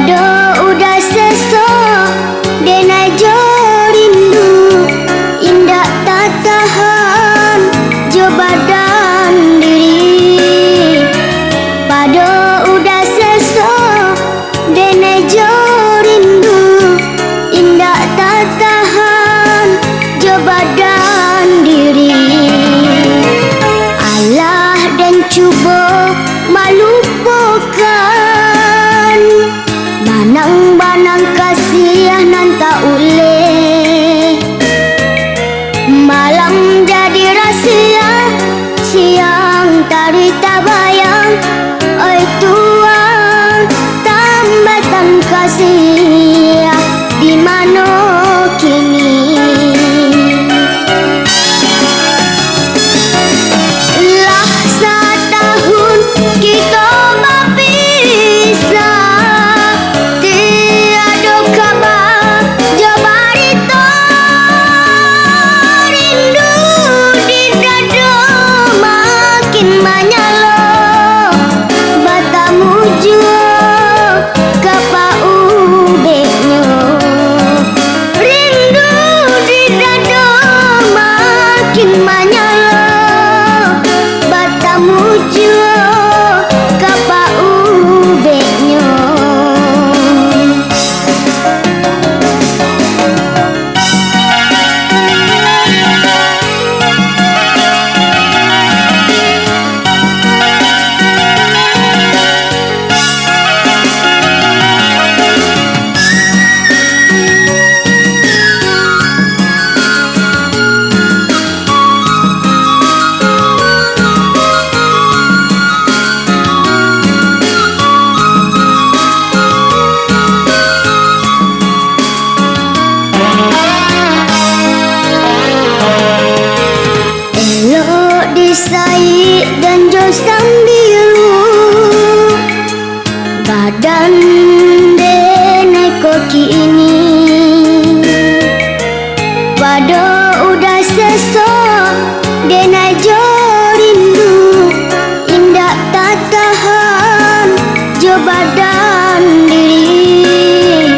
Pado udah sesok denai jo rindu, indah tak tahan jo badan diri. Pado udah sesok denai jo rindu, indah tak tahan jo badan diri. Allah dan cuba melupakan banang-banang kasih nan tak uleh. Malam jadi rahsia, siang tari tak bayang. Oi Tuhan, tambatan kasih di mana kini? Lah setahun kita berpisah, tiada kabar jo barita. Rindu di dada makin menyala, batamu jua kapa ubeknya. Rindu di dada makin menyala, batamu jua kapa ubeknya. Elok disai dan jo sambilu, badan denai koki ini. Pado udah sesok denai jo rindu, indah tak tahan jo badan diri.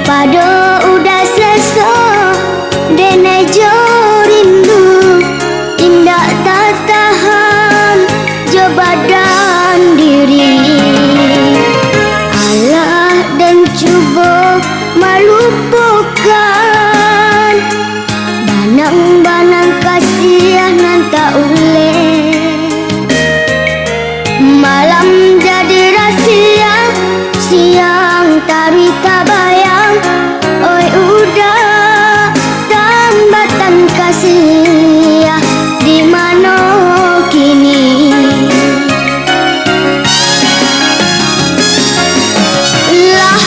Pado udah sesok denai jo rindu, indah tak tahan jo badan diri. Allah dan cuba melupakan banang-banang kasih nan tak uleh. Malam jadi rahsia, siang tari tak bayang. Oi udah tambatan kasih di mana kini? Lah